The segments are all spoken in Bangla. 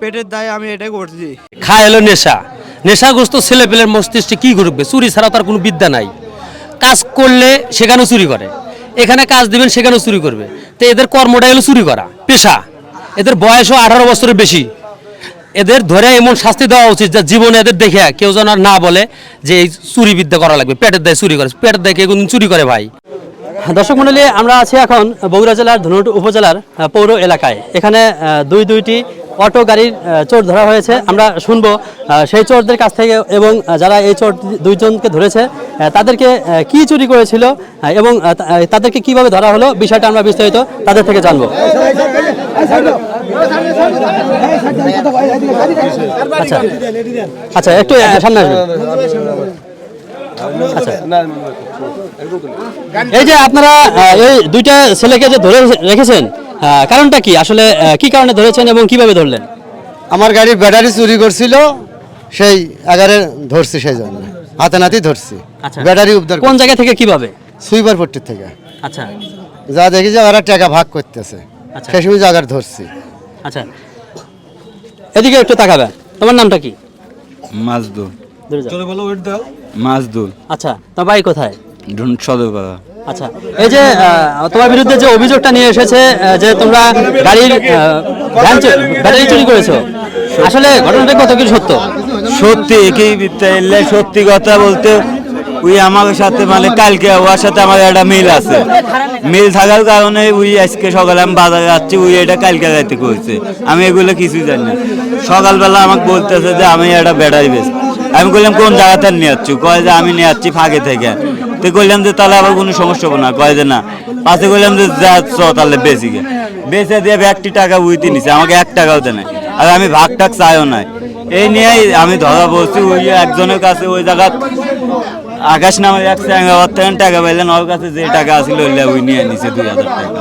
পেটের দায়ে আমি এটাই করছি। খায় এলো নেশা, নেশাগ্রস্ত ছেলেপেলের মস্তিষ্কে কি করবে? চুরি ছাড়া তার কোনো বিদ্যা নাই। কাজ করলে সেখানেও চুরি করে, এখানে কাজ দিবেন সেখানেও চুরি করবে। তো এদের কর্মটা হলো চুরি করা, পেশা। এদের বয়সও 18 বছরের বেশি। এদের ধরে এমন শাস্তি দেওয়া উচিত যা জীবনে এদের দেখে কেউ যেন আর না বলে যে এই চুরি বিদ্যা করা লাগবে, পেটের দায়ে চুরি করে। পেটের দায়ে কেউ কোনদিন চুরি করে ভাই? দর্শক মণ্ডলী, আমরা আছি এখন বগুড়া জেলার ধনুট উপজেলার পৌর এলাকায়। এখানে দুইটি অটো গাড়ির চোর ধরা হয়েছে। আমরা শুনবো সেই চোরদের কাছ থেকে এবং যারা এই চোর দুইজনকে ধরেছে তাদেরকে কি চুরি করেছিল এবং তাদেরকে কিভাবে ধরা হলো, বিষয়টা আমরা বিস্তারিত তাদের থেকে জানবো। আচ্ছা আচ্ছা, একটু সামনে আসবেন। আচ্ছা, এই যে আপনারা এই দুইটা ছেলেকে যে ধরে রেখেছেন, কারণটা কি? আসলে কি কারণে ধরেছেন এবং কিভাবে ধরলেন? আমার গাড়ির ব্যাটারি চুরি করছিল, সেই আগারে ধরছি, সেই জন্য হাতে নাতি ধরছি। আচ্ছা, ব্যাটারি উদ্ধার কোন জায়গা থেকে কিভাবে? সুইপারপট্টির থেকে। আচ্ছা, যা দেখি যে ওরা টাকা ভাগ করতেছে, আচ্ছা। সেই সময় জায়গার ধরছি। আচ্ছা, এদিকে একটু তাকাবেন। তোমার নামটা কি? মাজদুল। দূরে যাও। মাজদুল। আচ্ছা, তোমার বাড়ি কোথায়? ঢুন্ট সদরপাড়া। আচ্ছা, এই যে তোমার বিরুদ্ধে যে অভিযোগটা নিয়ে এসেছে যে তোমরা গাড়ির ব্যাটারি চুরি করেছো, আসলে ঘটনাটা কত কি সত্য? সত্যি কি মিথ্যা? সত্যি কথা বলতে ওই আমার সাথে মানে কালকে ওর সাথে আমার একটা মিল আছে। মিল থাকার কারণে ওই আজকে সকালে আমি বাজারে যাচ্ছি, ওই এটা কালকে রাতে করছে। আমি এগুলো কিছুই জানি না। সকালবেলা আমাকে বলতেছে যে আমি একটা ব্যাটারি বেচ। আমি বললাম কোন জায়গাতে নিয়ে যাচ্ছি? কয় যে আমি নিয়ে যাচ্ছি ফাঁকে থেকে। তো বললাম যে তাহলে আবার কোনো সমস্যা হবে না। কয় যে না। পাশে বললাম যে যাচ্ছ তাহলে বেশি গে বেঁচে দিয়ে ব্যাগটি টাকা উইতে নিছে, আমাকে 1 টাকাও দেয় না। আর আমি ভাগ টাক চাইও নাই। এই নিয়েই আমি ধরা বলছি ওই একজনের কাছে। ওই জায়গা আকাশ নামে এক টাকা পাইলেন, ওর কাছে যে টাকা আসলে ওই নিয়ে নিছে 2000 টাকা।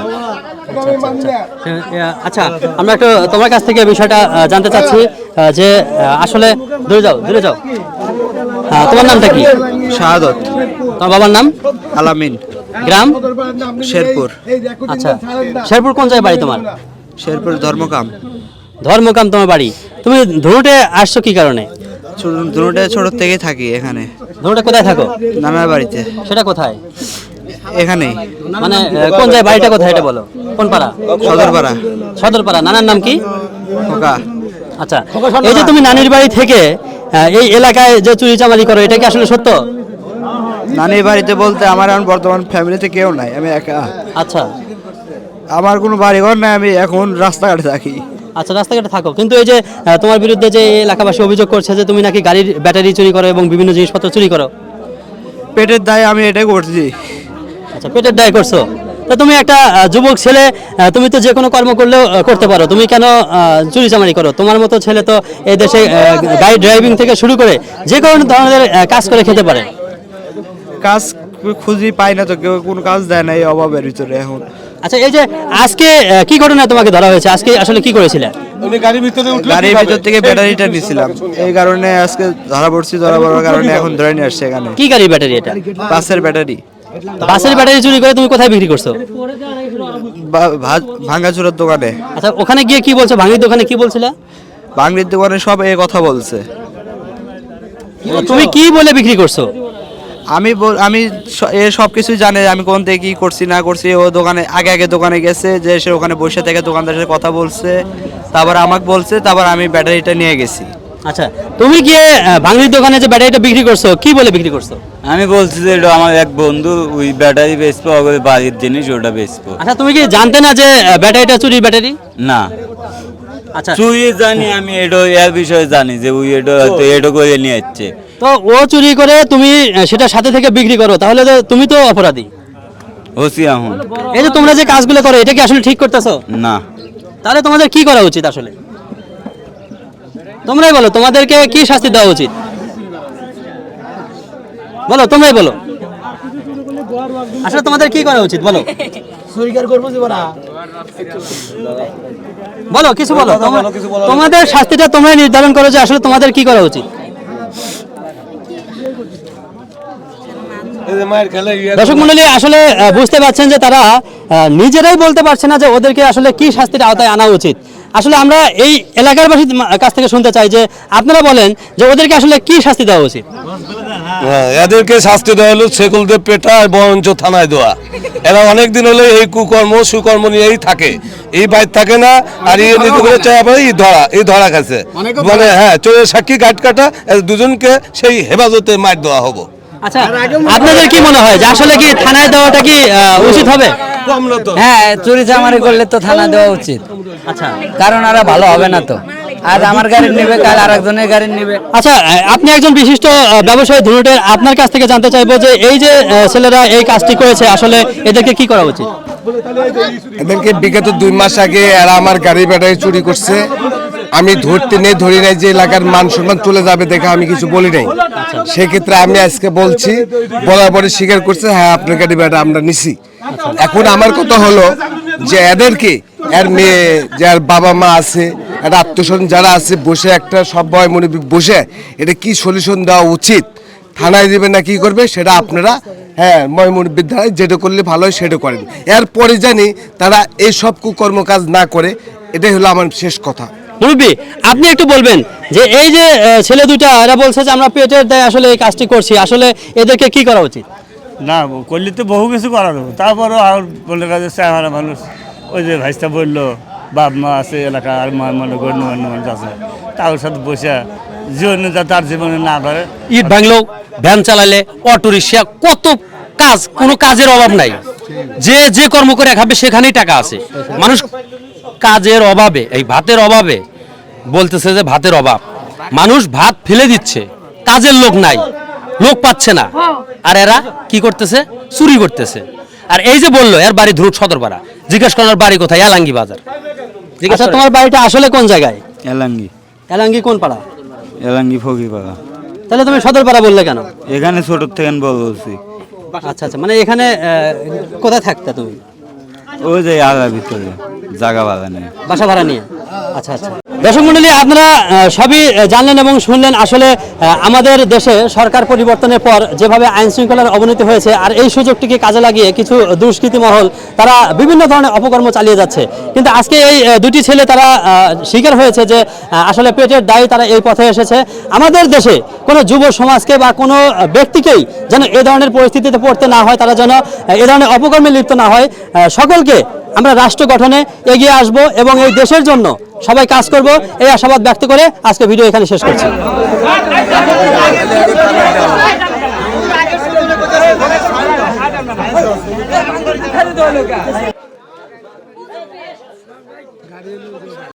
আচ্ছা, আমরা একটু তোমার কাছ থেকে বিষয়টা জানতে চাচ্ছি যে আসলে দূরে যাও। তোমার নামটা কি? শাহাদত। তোমার বাবার নাম? আলামিন। গ্রাম? শেরপুর। আচ্ছা, শেরপুর কোন জায়গায় বাড়ি তোমার? শেরপুর ধর্মকাম। ধর্মকাম তোমার বাড়ি। তুমি ধনুটে আসছো কি কারণে? ধনুটে ছোট থেকেই থাকি এখানে। ধনুটে কোথায় থাকো? নানার বাড়িতে। সেটা কোথায়? এখানেই। মানে কোন জায়গায়, বাড়িটা কোথায় এটা বলো? কোন পাড়া? সদরপাড়া। সদরপাড়া। নানার নাম কি? খোকা। আচ্ছা, এই যে তুমি নানির বাড়ি থেকে এই এলাকায় যে চুরি চামারি করো, এটা কি আসলে সত্য? নানির বাড়িতে বলতে আমার এখন বর্তমান ফ্যামিলিতে কেউ নাই, আমি একা। আচ্ছা, আমার কোনো বাড়িঘর নাই, আমি এখন রাস্তাঘাটে থাকি। আচ্ছা, রাস্তাঘাটে থাকো। কিন্তু এই যে তোমার বিরুদ্ধে যে এলাকাবাসী অভিযোগ করছে যে তুমি নাকি গাড়ির ব্যাটারি চুরি করো এবং বিভিন্ন জিনিসপত্র চুরি করো। পেটের দায়ে আমি এটাই করছি। আচ্ছা, পেটের দায় করছো। তো তুমি একটা যুবক ছেলে, তুমি তো যে কোনো কর্ম করলেও করতে পারো, তুমি কেন চুরি চামারি করো? তোমার মতো ছেলে তো এই দেশে গাড়ি ড্রাইভিং থেকে শুরু করে যে কোনো ধরনের কাজ করে খেতে পারে। কাজ খুঁজি পাই না তো, কেউ কোনো কাজ দেয় না এই অভাবের ভিতরে এখন। আচ্ছা, এই যে আজকে কি ঘটনায় তোমাকে ধরা হয়েছে? আজকে আসলে কি করেছিলে? গাড়ির ভিতর থেকে ব্যাটারিটা নিয়েছিলাম, এই কারণে আজকে ধরা পড়ছি। ধরা পড়ার কারণে এখন ধরে নিয়ে আসছে এখানে। কি গাড়ির ব্যাটারি এটা? বাসের ব্যাটারি। বাসের ব্যাটারি চুরি করে তুমি কোথায় বিক্রি করছো? ভাঙ্গাচুরার দোকানে। আচ্ছা, ওখানে গিয়ে কি বলছো? ভাঙির দোকানে কি বলছিলে? ভাঙ্গির দোকানে সব এই কথা বলছে। তুমি কি বলে বিক্রি করছো? আমি এ সব কিছুই জানে, আমি কোন থেকে কি করছি না করছি। ও দোকানে আগে দোকানে গেছে, যে সে ওখানে বসে থেকে দোকানদারের সাথে কথা বলছে, তারপর আমাকে বলছে, তারপর আমি ব্যাটারিটা নিয়ে গেছি। আচ্ছা, তুমি গিয়ে ভাঙির দোকানে যে ব্যাটারিটা বিক্রি করছো, কি বলে বিক্রি করছো? আমি বলছি যে এটা আমার এক বন্ধু ওই ব্যাটারি বেচবো, ওই বাড়ির জিনিস ওটা বেচবো। আচ্ছা, তুমি কি জানতে না যে ব্যাটারিটা চুরির ব্যাটারি? না। আচ্ছা, চুরি জানি আমি, এটা এর বিষয়ে জানি যে ওই এটা করে নিয়ে যাচ্ছে। তো ও চুরি করে তুমি সেটা সাথে থেকে বিক্রি করো, তাহলে তো তুমি তো অপরাধী। হসি এখন। এই যে তোমরা যে কাজগুলো করো, এটা কি আসলে ঠিক করতেছো? না। তাহলে তোমাদের কি করা উচিত আসলে? তোমরাই বলো, তোমাদেরকে কি শাস্তি দেওয়া উচিত? বলো, তোমরাই বলো, আসলে তোমাদের কি করা উচিত? বলো, বলো কিছু বলো। তোমাদের শাস্তিটা তোমরাই নির্ধারণ করো যে আসলে তোমাদের কি করা উচিত। দর্শক মণ্ডলী, আসলে বুঝতে পারছেন যে তারা নিজেরাই বলতে পারছে না যে ওদেরকে আসলে কি শাস্তির আওতায় আনা উচিত। আসলে আমরা এই এলাকার বাসীর কাছ থেকে শুনতে চাই যে আপনারা বলেন যে ওদেরকে আসলে কি শাস্তি দেওয়া উচিত। হ্যাঁ, এদেরকে শাস্তি দেওয়া হলো সেকুলদের পেটা আর বরঞ্চ থানায় দেওয়া। এরা অনেক দিন হলে এই সুকর্ম নিয়েই থাকে, এই বাইর থাকে না। আর এই নীতি করে চাই আবার এই ধরা গেছে মানে হ্যাঁ চোরের সাক্ষী গাইড কাটা, এদের দুজনকে সেই হেফাজতে মার দেওয়া হবো। আচ্ছা, আপনাদের কি মনে হয় যে আসলে কি থানায় দেওয়াটা কি উচিত হবে? হ্যাঁ, চুরি চামারি করলে তো থানা দেওয়া উচিত। আচ্ছা কারণ আর ভালো হবে না তো, আজ আমার গাড়ি নেবে, কাল আর একজনের গাড়ি নেবে। আচ্ছা, আপনি একজন বিশিষ্ট ব্যবসায়ী ধনুটের, আপনার কাছ থেকে জানতে চাইবো যে এই যে ছেলেরা এই কাজটি করেছে আসলে এদেরকে কি করা উচিত? এদেরকে বিগত 2 মাস আগে এরা আমার গাড়ি ব্যাটারি চুরি করছে। আমি ধরি নাই যে এলাকার মান সম্মান চলে যাবে দেখে আমি কিছু বলি নাই। সেক্ষেত্রে আমি আজকে বলছি, বলার পরে স্বীকার করছে হ্যাঁ আপনার গাড়ি ব্যাটা আমরা নিছি। এখন আমার কথা হলো যে এদেরকে এর মেয়ে যার বাবা মা আছে, একটা আত্মীয়স্বজন যারা আছে, বসে একটা সবাই মনে বসে এটা কি সলিউশন দেওয়া উচিত, থানায় দিবেন না কি করবে সেটা আপনারা হ্যাঁ ময়মুন বিদ্যালয় যেটা করলে ভালো হয় সেটা করেন। এরপরে জানি তারা এই সব কুকর্ম কাজ না করে, এটাই হলো আমার শেষ কথা। মুরব্বী, আপনি একটু বলবেন যে এই যে ছেলে দুইটা এরা বলছে যে আমরা পেটের দায়ে আসলে এই কাজটি করছি, আসলে এদেরকে কি করা উচিত? না করলে তো বহু কিছু করা যাবে, তারপরও আর বলে কাছে চেহারা মানুষ, ওই যে ভাইসটা বললো বাপ মা আছে এলাকা আর মানে গণ্যমান্য মানুষ আছে, তার সাথে বসে জীবন তার জীবনে না করে। ইট ভাঙলো, ভ্যান চালালে, অটো রিক্সা, কত কাজ, কোনো কাজের অভাব নাই। যে কর্ম করে খাবে সেখানেই টাকা আছে। মানুষ কাজের অভাবে, এই ভাতের অভাবে বলতেছে যে ভাতের অভাব, মানুষ ভাত ফেলে দিচ্ছে, কাজের লোক নাই, লোক পাচ্ছে না, আর এরা কি করতেছে? চুরি করতেছে। আর এই যে বললো এর বাড়ি ধুরুট সদরপাড়া, জিজ্ঞেস করার বাড়ি কোথায়? এলাঙ্গি বাজার। আচ্ছা, তোমার বাড়িটা আসলে কোন জায়গায়? এলাঙ্গি। এলাঙ্গি কোন পাড়া? এলাঙ্গি ফকিরপাড়া। তাহলে তুমি সদরপাড়া বললে কেন? এখানে ছোট থেকে বলছি। আচ্ছা আচ্ছা, মানে এখানে কোথায় থাকতে তুমি? ওই যে আগার ভিতরে জায়গা ভাড়া নেই, বাসা ভাড়া নিয়ে। আচ্ছা আচ্ছা, দর্শক মণ্ডলী, আপনারা সবই জানলেন এবং শুনলেন। আসলে আমাদের দেশে সরকার পরিবর্তনের পর যেভাবে আইন শৃঙ্খলার অবনতি হয়েছে, আর এই সুযোগটিকে কাজে লাগিয়ে কিছু দুষ্কৃতী মহল তারা বিভিন্ন ধরনের অপকর্ম চালিয়ে যাচ্ছে। কিন্তু আজকে এই দুটি ছেলে তারা স্বীকার হয়েছে যে আসলে পেটের দায়ে তারা এই পথে এসেছে। আমাদের দেশে কোনো যুব সমাজকে বা কোনো ব্যক্তিকেই যেন এ ধরনের পরিস্থিতিতে পড়তে না হয়, তারা যেন এ ধরনের অপকর্মে লিপ্ত না হয়। সকলকে আমরা রাষ্ট্র গঠনে এগিয়ে আসব এবং এই দেশের জন্য সবাই কাজ করব, এই আশাবাদ ব্যক্ত করে আজকে ভিডিও এখানে শেষ করছি।